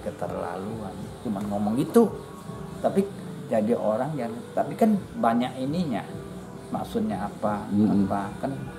Keterlaluan, cuma ngomong gitu, tapi jadi orang yang, tapi kan banyak ininya, maksudnya apa,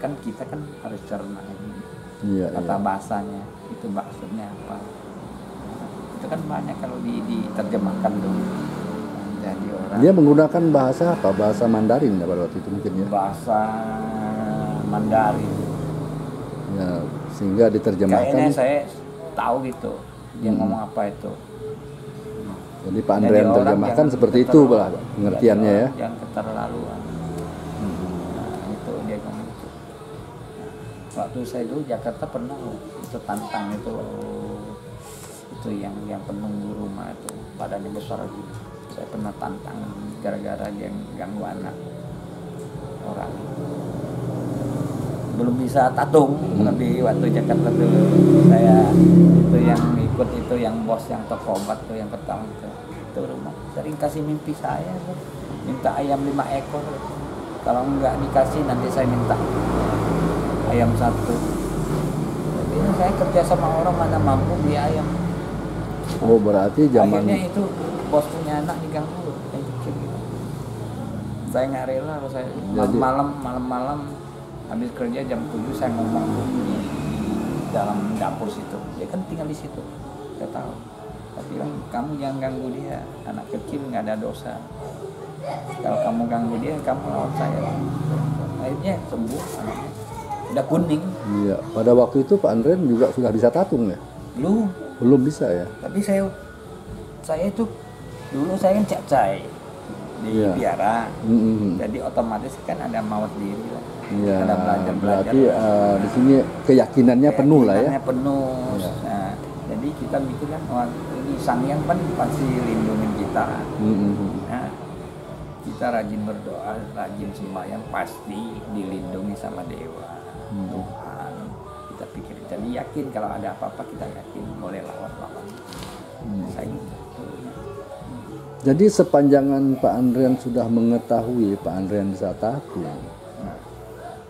kan kita kan harus cerna ini, kata bahasanya itu maksudnya apa, itu kan banyak kalau diterjemahkan tuh. Jadi orang dia menggunakan bahasa apa, bahasa Mandarin ya pada waktu itu mungkin ya, bahasa Mandarin ya, sehingga diterjemahkan. Kayaknya saya tahu gitu dia ngomong apa itu. Jadi Pak Andrian terjemahkan seperti itu lah pengertiannya ya. Yang keterlaluan. Nah, itu dia ngomong itu. Nah, waktu saya dulu Jakarta pernah itu tantang itu yang penunggu rumah itu badannya besar gitu. Saya pernah tantang gara-gara yang ganggu anak orang. Belum bisa tatung, tapi waktu Jakarta tuh saya itu yang ikut itu yang bos yang toko obat tuh yang pertama itu rumah sering kasih mimpi saya tuh minta ayam 5 ekor, kalau enggak dikasih nanti saya minta ayam 1. Jadi saya kerja sama orang mana mampu beli ayam. Oh berarti zaman akhirnya itu bos punya anak diganggu kayak kecil gitu. Saya nggak rela kalau saya malam-malam habis kerja jam 7 saya ngomong di dalam dapur situ. Dia kan tinggal di situ. Saya tahu. Saya bilang kamu jangan ganggu dia. Anak kecil nggak ada dosa. Kalau kamu ganggu dia, kamu lawan saya. Akhirnya sembuh anaknya. Udah kuning. Iya. Pada waktu itu Pak Andrian juga sudah bisa tatung ya? Belum bisa ya. Tapi saya itu dulu saya kan cacai di biara. Jadi otomatis kan ada mawas diri lah. Iya, ada belajar. Berarti di sini keyakinannya penuh lah ya. Keyakinannya penuh. Ya. Nah, jadi kita mikir kan, oh, ini Sang Hyang kan pasti lindungin kita. Nah, kita rajin berdoa, rajin sembahyang, pasti dilindungi sama Dewa, Tuhan. Kita pikir, jadi yakin kalau ada apa-apa kita yakin boleh lawan. Saya gitu. Jadi sepanjangan Pak Andrian sudah mengetahui Pak Andrian bisa tatung,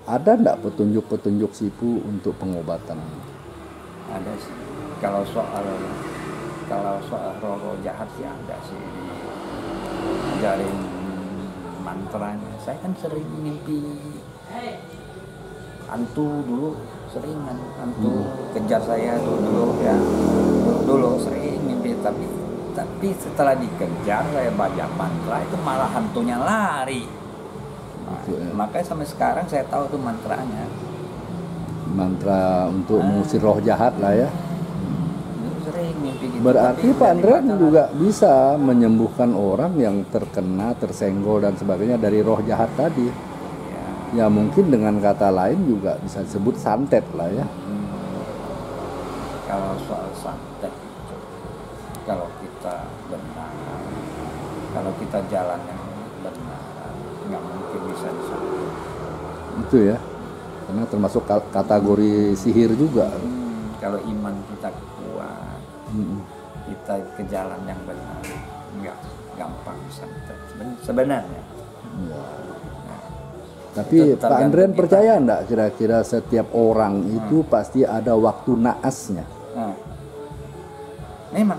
ada enggak petunjuk-petunjuk sipu untuk pengobatan? Ada sih. Kalau soal roh jahat sih ada sih. Ajarin mantranya. Saya kan sering mimpi hantu dulu, sering hantu kejar saya dulu ya. Dulu sering mimpi, tapi setelah dikejar saya baca mantra itu malah hantunya lari. Makanya sampai sekarang saya tahu tuh mantranya. Mantra untuk mengusir roh jahat lah ya. Sering mimpi gitu. Berarti Pak Andrian juga bisa menyembuhkan orang yang terkena, tersenggol dan sebagainya dari roh jahat tadi. Ya mungkin dengan kata lain juga bisa disebut santet lah ya. Kalau soal santet itu, kalau kita benar, kalau kita jalan yang benar, nggak mungkin bisa disantet. Itu ya, karena termasuk kategori sihir juga. Kalau iman kita kuat, kita ke jalan yang benar, nggak gampang santet sebenarnya. Tapi Pak Andrian percaya enggak kira-kira setiap orang itu pasti ada waktu naasnya? Memang.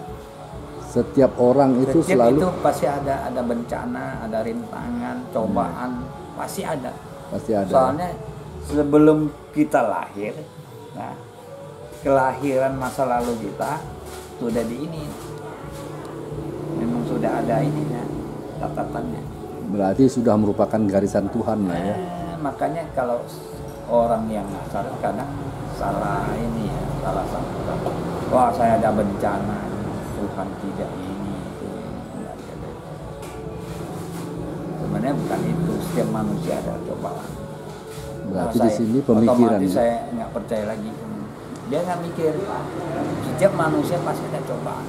Setiap orang itu selalu itu pasti ada bencana, ada rintangan, cobaan, pasti ada. Pasti ada. Soalnya sebelum kita lahir, nah kelahiran masa lalu kita sudah di ini, memang sudah ada ininya, catatannya. Berarti sudah merupakan garisan Tuhan lah ya. Makanya kalau orang yang ngasar kadang salah ini ya, salah sangka. Wah saya ada bencana, Tuhan tidak ini itu. Sebenarnya bukan itu, setiap manusia ada cobaan. Berarti di sini pemikiran. Otomatis saya nggak percaya lagi. Dia nggak mikir, setiap manusia pasti ada cobaan.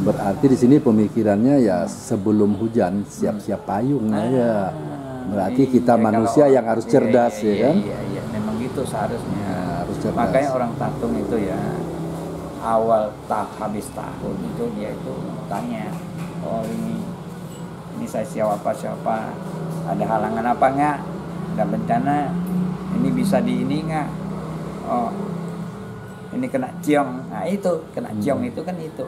Berarti di sini pemikirannya ya sebelum hujan siap-siap payung ya. Berarti kita manusia yang harus cerdas ya kan? Iya, memang gitu seharusnya. Ya, harus cerdas. Makanya orang tatung itu ya awal habis tahun itu dia itu tanya, oh ini saya siapa, ada halangan apa nggak, ada bencana, ini bisa di ini nggak, oh ini kena ciong, nah itu kena ciong itu kan itu.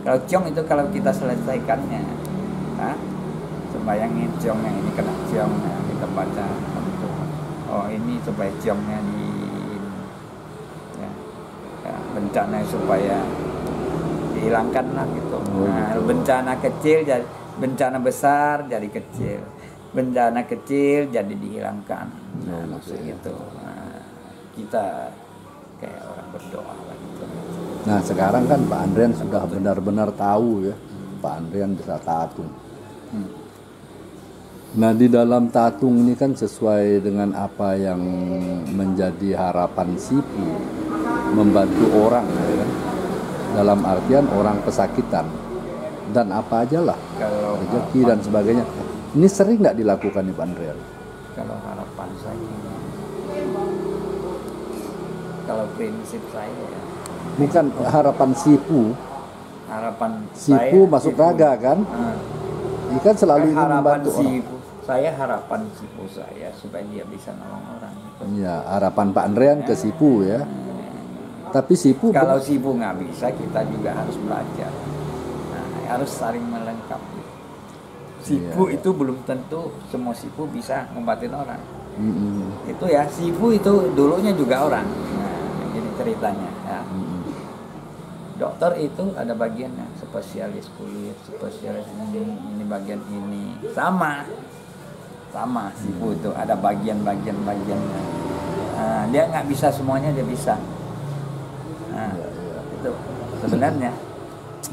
Kalau ciong itu kalau kita selesaikannya, nah, bayangin ciongnya ini kena ciong, nah, kita baca itu. Oh ini supaya ciongnya bencana supaya dihilangkan lah gitu. Nah, bencana kecil jadi bencana besar jadi kecil, bencana kecil jadi dihilangkan. Nah, maksudnya gitu. Nah, kita kayak orang berdoa lah gitu. Nah sekarang kan Pak Andrian sudah benar-benar tahu ya, Pak Andrian bisa tatung. Nah di dalam tatung ini kan sesuai dengan apa yang menjadi harapan Sipu, membantu orang ya kan? Dalam artian orang kesakitan dan apa aja lah, rezeki dan sebagainya. Ini sering nggak dilakukan nih Pak Andrian? Kalau harapan saya, kalau prinsip saya ya, bukan harapan Sipu. Harapan Sipu saya, masuk raga kan? Ini kan selalu ingin membantu orang. Saya harapan Sipu saya supaya dia bisa nolong orang. Ya, harapan Pak Andrian ke Sipu ya. Tapi Sipu kalau Sipu nggak bisa, kita juga harus belajar. Nah, harus saling melengkapi. Sipu itu belum tentu semua Sipu bisa ngobatin orang. Itu ya, Sipu itu dulunya juga orang. Nah, ini ceritanya ya. Dokter itu ada bagiannya, spesialis kulit, spesialis ini bagian ini. Sama Sipu itu ada bagiannya. Nah, dia nggak bisa semuanya, dia bisa. Nah, itu sebenarnya.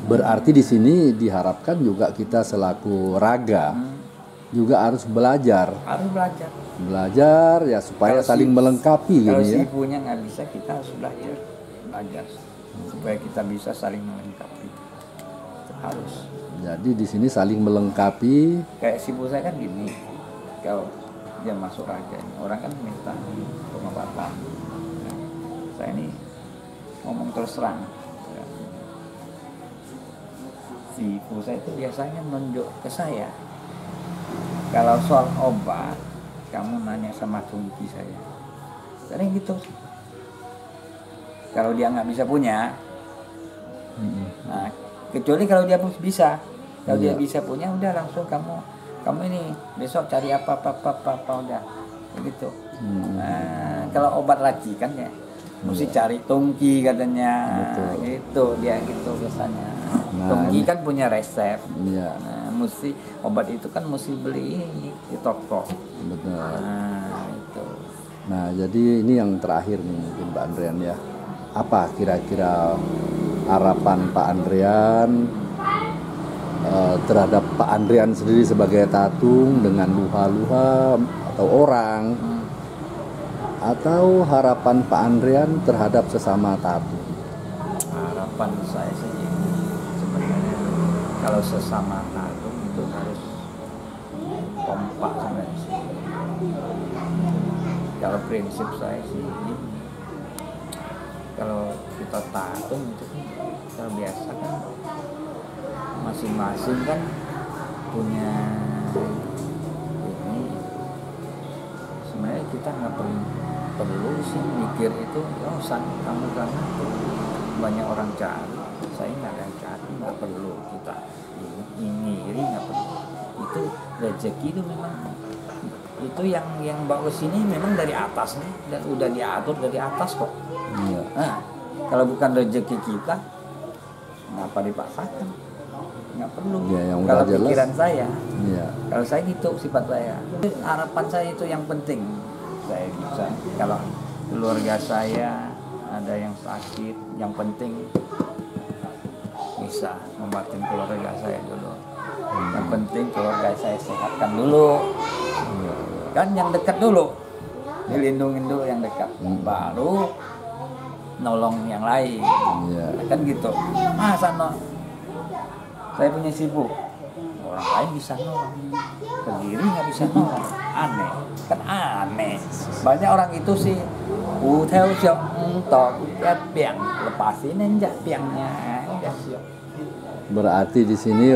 Berarti di sini diharapkan juga kita selaku raga juga harus belajar. Belajar ya supaya saling melengkapi kalau gini ya. Kalau Sipunya nggak bisa, kita harus belajar supaya kita bisa saling melengkapi. Harus. Jadi di sini saling melengkapi. Kayak Sipu saya kan gini, kalau dia masuk raga, orang kan minta pengobatan. Nah, saya ini ngomong terus terang. Sipu saya itu biasanya nunjuk ke saya. Kalau soal obat, kamu nanya sama tungki saya. Sering gitu. Kalau dia nggak bisa punya, nah, kecuali kalau dia bisa. Kalau dia bisa punya, udah langsung kamu ini besok cari apa udah begitu. Nah, kalau obat racikan ya mesti cari tungki katanya. Gitu dia gitu biasanya. Tungki kan punya resep. Nah, mesti obat itu kan mesti beli di toko. Betul. Nah, itu. Nah, jadi ini yang terakhir nih mungkin Pak Andrian ya. Apa kira-kira harapan Pak Andrian terhadap Pak Andrian sendiri sebagai tatung dengan luha-luha atau orang, atau harapan Pak Andrian terhadap sesama tatung? Harapan saya sih sebenarnya kalau sesama tatung itu harus kompak sebenarnya sih. Kalau prinsip saya sih, kalau kita tatung itu kan kalau biasa kan masing-masing kan punya ini. Sebenarnya kita nggak perlu sih mikir itu, kamu karena banyak orang cari, saya nggak ada yang cari, nggak perlu kita iri, nggak perlu. Itu rezeki itu memang itu yang bagus ini memang dari atas nih, dan udah diatur dari atas kok. Nah, kalau bukan rezeki kita, kenapa dipaksakan? Nggak perlu. Kalau pikiran saya, kalau saya gitu sifat saya. Harapan saya itu yang penting. Saya bisa, kalau keluarga saya ada yang sakit, yang penting bisa membantu keluarga saya dulu. Yang penting keluarga saya sehatkan dulu. Kan yang dekat dulu, dilindungin dulu yang dekat. Baru nolong yang lain. Iya. Kan gitu. Masa saya punya sibuk, orang lain bisa nolong, sendiri nggak bisa nolong, aneh, kan aneh. Banyak orang itu sih, theo siok tok, ya piang, lepasin aja piangnya, udah siok. Berarti di sini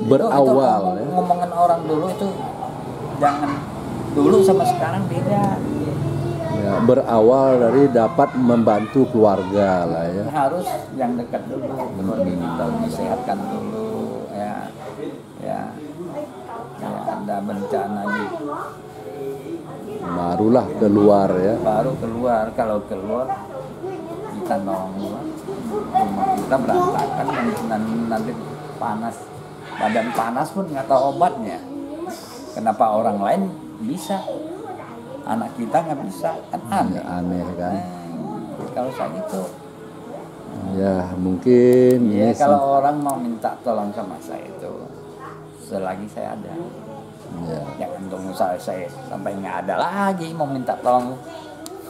berawal itu ya. ngomongin orang dulu itu jangan, dulu sama sekarang beda. Ya, berawal dari dapat membantu keluarga lah ya. Harus yang dekat dulu, keluarga kita disehatkan dulu, ya ada bencana gitu, Barulah keluar ya. baru keluar. Kalau keluar kita nolong rumah kita berantakan, nanti panas, badan panas pun nggak tahu obatnya. Kenapa orang lain bisa, anak kita nggak bisa, kan aneh. Aneh kan. Kalau saya gitu, Ya mungkin ya ini kalau orang mau minta tolong sama saya itu, selagi saya ada, ya. jangan tunggu saya sampai nggak ada lagi mau minta tolong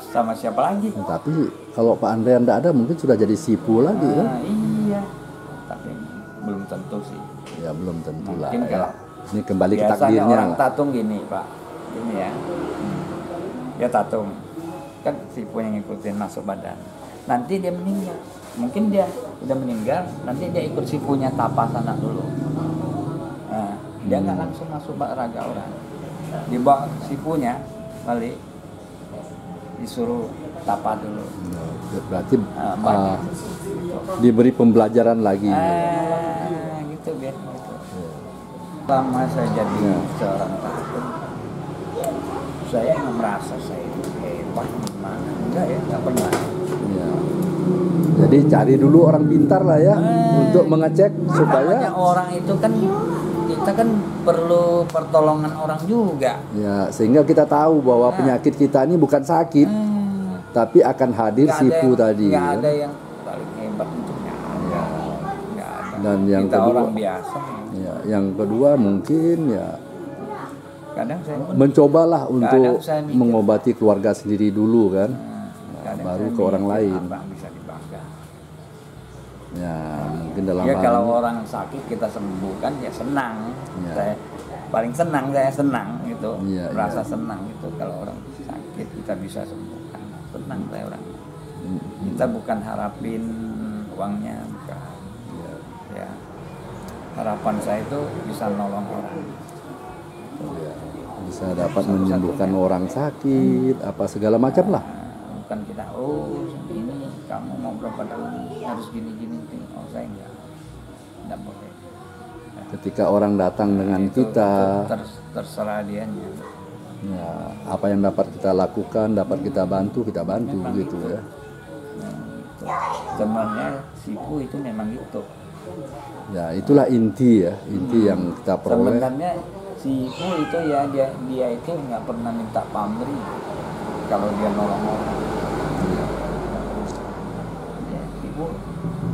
sama siapa lagi. Tapi kalau Pak Andrean tidak ada mungkin sudah jadi sipu lagi kan? Iya, tapi belum tentu sih. Ya belum tentu lah. Mungkin Ya. kalau Ini kembali ke biasanya takdirnya orang lah. tatung gini Pak, gini ya, dia tatung, kan sipu yang ngikutin masuk badan. Nanti dia meninggal, mungkin dia udah meninggal, nanti dia ikut sipunya tapa sana dulu. Nah, dia nggak langsung masuk raga orang, dibawa sipunya balik, disuruh tapa dulu. Berarti Banyak. diberi pembelajaran lagi. Gitu biar gitu. Selama saya jadi seorang tatung, saya nggak merasa saya itu hebat gimana, enggak ya, nggak pernah. Ya. Jadi cari dulu orang pintar lah ya untuk mengecek supaya Namanya orang itu kan, kita kan perlu pertolongan orang juga. ya sehingga kita tahu bahwa penyakit kita ini bukan sakit tapi akan hadir Nggak ada sipu yang- tadi. nggak Ya. ada yang paling hebat itu nggak ada. Nggak ada. Dan yang kita kedua- orang biasa. Ya, yang kedua mungkin ya Kadang saya pun mencobalah untuk saya mikir. mengobati keluarga sendiri dulu kan. kadang baru saya ke orang mikir, lain. apa yang bisa dibangga. Ya mungkin dalam Ya hal kalau ini- orang sakit kita sembuhkan ya senang. Ya. Saya paling senang, saya senang gitu. Iya, Merasa iya. senang gitu kalau orang sakit kita bisa sembuhkan. Senang saya orang. Hmm, Kita bukan harapin uangnya, bukan. ya. Ya. Harapan saya itu bisa nolong orang. Ya, bisa dapat menyembuhkan orang sakit apa segala macam lah. Nah, bukan kita ini kamu mau berapa tahun harus gini-gini. Oh saya enggak boleh. Ketika orang datang dengan Itu kita, terserah dianya. ya, apa yang dapat kita lakukan, dapat kita bantu Memang gitu gitu. ya. Sebenarnya sipu itu memang gitu. Ya itulah inti ya, inti yang kita peroleh. Sebenarnya sipu itu ya dia itu nggak pernah minta pamrih kalau dia nolong orang. Ya, sipu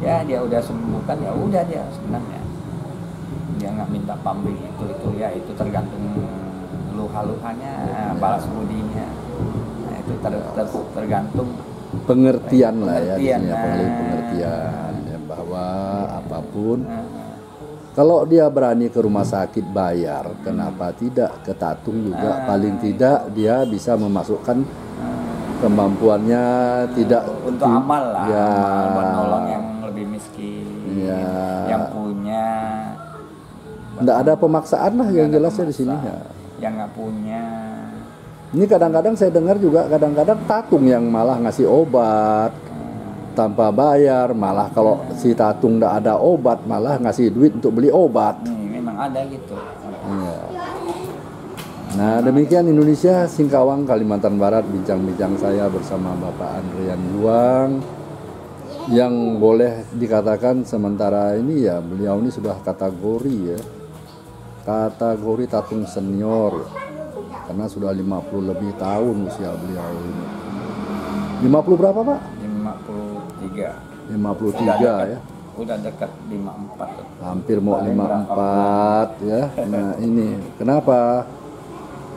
ya dia udah sembuhkan ya udah dia sebenarnya dia nggak minta pamrih itu ya itu tergantung luha-luhanya, balas budinya. Nah, itu tergantung Pengertian lah ya, di Pengertian, sini ya, nah. pengertian ya, bahwa apapun. Nah, Kalau dia berani ke rumah sakit bayar, kenapa tidak ke tatung juga? Paling tidak dia bisa memasukkan kemampuannya tidak untuk amal lah, Ya. amal menolong yang lebih miskin, Ya. yang punya. Nggak ada pemaksaan lah yang Nggak ada jelasnya di sini ya. pemaksaan. Yang nggak punya. Ini kadang-kadang saya dengar juga kadang-kadang tatung yang malah ngasih obat tanpa bayar, malah kalau si tatung nggak ada obat malah ngasih duit untuk beli obat. Memang ada gitu. Iya. Nah demikian Indonesia Singkawang Kalimantan Barat, bincang-bincang saya bersama Bapak Andrean Luang yang boleh dikatakan sementara ini ya beliau ini sudah kategori tatung senior karena sudah 50 lebih tahun usia beliau ini. 50 berapa Pak? 53. 53 ya. Udah dekat 54. Hampir mau Paling 54 ya. Nah ini kenapa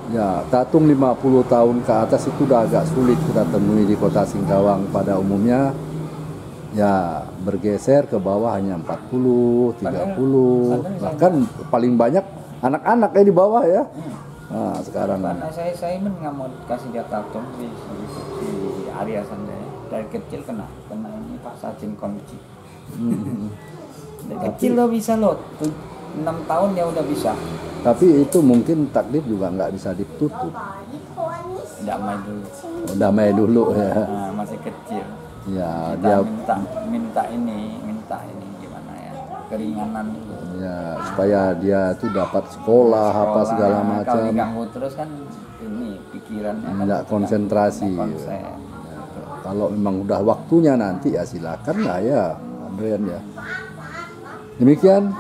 ya tatung 50 tahun ke atas itu udah agak sulit kita temui di kota Singkawang pada umumnya. ya bergeser ke bawah hanya 40, 30, Padahal bahkan paling banyak anak-anak di bawah ya. Nah, sekarang karena saya nggak mau kasih dia karton di area sana dari kecil kena ini Pak Sachin Komci. Dari kecil lo bisa lo 6 tahun ya udah bisa. Tapi itu mungkin takdir juga nggak bisa ditutup. Damai dulu. Damai dulu ya. Nah, masih kecil. Ya Kita dia minta ini gimana ya, keringanan dulu. ya supaya dia tuh dapat sekolah apa segala Kalau macam. diganggu terus kan ini pikirannya kan Nggak konsentrasi. nggak konsen. Kalau memang udah waktunya nanti ya silakan lah ya, Andrean ya. Demikian